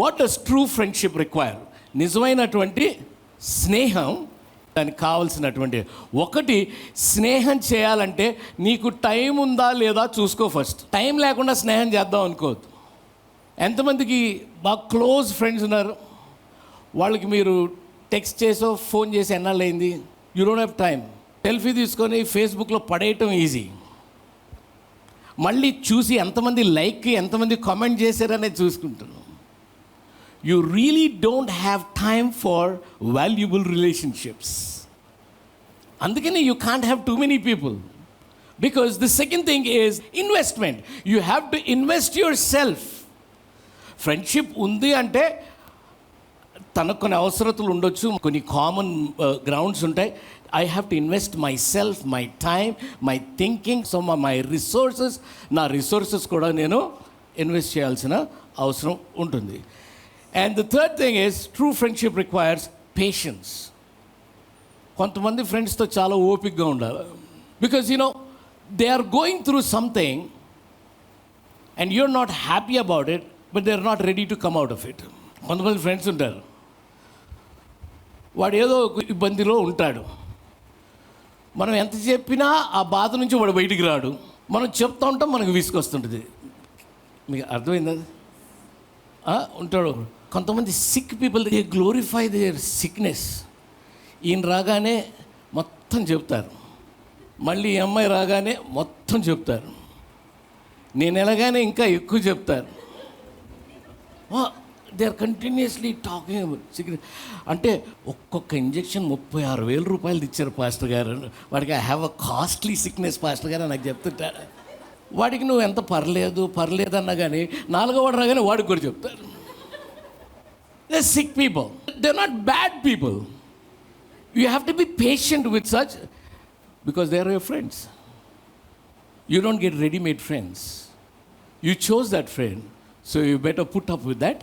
What does true friendship require? నిజమైనటువంటి స్నేహం దానికి కావాల్సినటువంటి ఒకటి, స్నేహం చేయాలంటే నీకు టైం ఉందా లేదా చూసుకో ఫస్ట్. టైం లేకుండా స్నేహం చేద్దాం అనుకోవద్దు. ఎంతమందికి బాగా క్లోజ్ ఫ్రెండ్స్ ఉన్నారు? వాళ్ళకి మీరు టెక్స్ట్ చేసో ఫోన్ చేసి ఎన్నాళ్ళు అయింది, you don't have time. Selfie తీసుకొని ఫేస్బుక్లో పడేయటం ఈజీ. మళ్ళీ చూసి ఎంతమంది లైక్ ఎంతమంది కామెంట్ చేశారనేది చూసుకుంటున్నాం. You really don't have time for valuable relationships. అందుకని you can't have too many people. Because the second thing is investment. You have to invest yourself. Friendship ఉంది అంటే తనకు కొన్ని అవసరతలు ఉండొచ్చు, కొన్ని కామన్ గ్రౌండ్స్ ఉంటాయి. I have to invest myself, my time, my thinking, some of my resources. నా resources కూడా నేను ఇన్వెస్ట్ చేయాల్సిన అవసరం ఉంటుంది. And the third thing is true friendship requires patience. కొంతమంది ఫ్రెండ్స్తో చాలా ఓపికగా ఉండాలి. Because they are going through something and you're not happy about it, but they're not ready to come out of it. కొంతమంది friends ఉంటారు, వాడు ఏదో ఇబ్బందిలో ఉంటాడు. మనం ఎంత చెప్పినా ఆ బాధ నుంచి వాడు బయటికి రాడు. మనం చెప్తా ఉంటాం, మనకు విసుకొస్తుంటుంది. మీకు అర్థమైంది? ఉంటాడు. కొంతమంది sick people, they glorify their sickness. ఈయన రాగానే మొత్తం చెప్తారు, మళ్ళీ ఈ అమ్మాయి రాగానే మొత్తం చెప్తారు, నేను ఎలాగానే ఇంకా ఎక్కువ చెప్తారు. They are continuously talking about sickness. అంటే ఒక్కొక్క ఇంజెక్షన్ 36,000 రూపాయలు ఇచ్చారు పాస్టర్ గారు. వాడికి I have a costly sickness pastor గారు నాకు చెప్తుంటాడు. వాడికి నువ్వు ఎంత పర్లేదు అన్నా కానీ 4వ వాడు రాగానే వాడికి కూడా చెప్తారు. They're sick people. They're not bad people. You have to be patient with such because they are your friends. You don't get ready-made friends. You chose that friend, so you better put up with that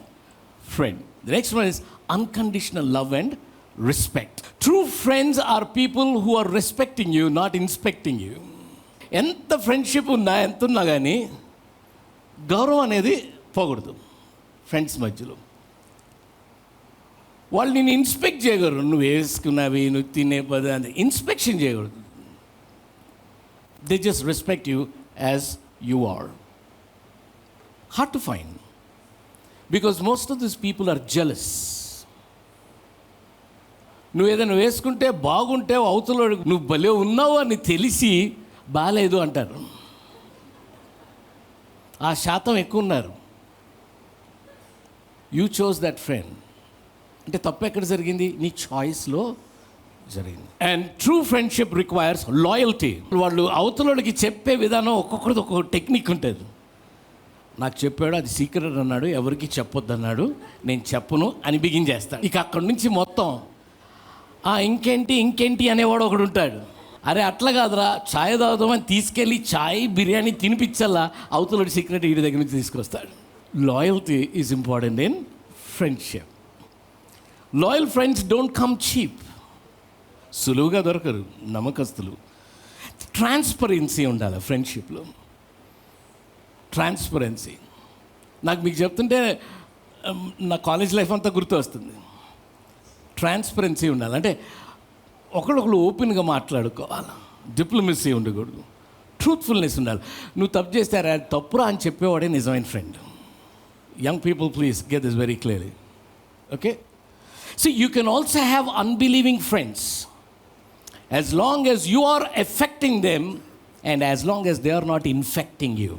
friend. The next one is unconditional love and respect. True friends are people who are respecting you, not inspecting you. ఎంత friendship ఉన్నా ఎంత ఉన్నా కానీ గౌరవం అనేది పోకూడదు friends మధ్యలో. వాళ్ళు నేను ఇన్స్పెక్ట్ చేయగలరు, నువ్వు వేసుకున్నవి నువ్వు తినే పదాన్ని ఇన్స్పెక్షన్ చేయకూడదు. They just respect you as you are. Hard to find because most of this people are jealous. నువ్వు ఏదైనా వేసుకుంటే బాగుంటే అవతల నువ్వు భలే ఉన్నావు అని తెలిసి బాగాలేదు అంటారు. ఆ శాతం ఎక్కువ ఉన్నారు. You chose that friend. అంటే తప్పు ఎక్కడ జరిగింది? నీ చాయిస్లో జరిగింది. And true friendship requires loyalty. వాళ్ళు అవతలకి చెప్పే విధానం ఒక్కొక్కరిది ఒక్కొక్క టెక్నిక్ ఉంటుంది. నాకు చెప్పాడు, అది సీక్రెట్ అన్నాడు, ఎవరికి చెప్పొద్దు అన్నాడు, నేను చెప్పను అని బిగిన్ చేస్తాడు. ఇక అక్కడి నుంచి మొత్తం ఇంకేంటి అనేవాడు ఒకడు ఉంటాడు. అరే అట్లా కాదురా, ఛాయ్ తాగుదామని తీసుకెళ్ళి ఛాయ్ బిర్యానీ తినిపించల్లా అవతలడి సీక్రెట్ వీడి దగ్గర నుంచి తీసుకొస్తాడు. Loyalty is important in friendship. Loyal friends don't come cheap. సులువుగా దొరకరు నమ్మకస్తులు. ట్రాన్స్పరెన్సీ ఉండాలి ఫ్రెండ్షిప్లో. ట్రాన్స్పరెన్సీ నాకు మీకు చెప్తుంటే నా కాలేజ్ లైఫ్ అంతా గుర్తు వస్తుంది. ట్రాన్స్పరెన్సీ ఉండాలి అంటే ఒకళ్ళొకళ్ళు ఓపెన్గా మాట్లాడుకోవాలి. డిప్లొమసీ ఉండకూడదు. ట్రూత్ఫుల్నెస్ ఉండాలి. నువ్వు తప్పు చేస్తే అది తప్పురా అని చెప్పేవాడే నిజమైన friend. Young people please get this very clearly. Okay, see you can also have unbelieving friends as long as you are affecting them and as long as they are not infecting you.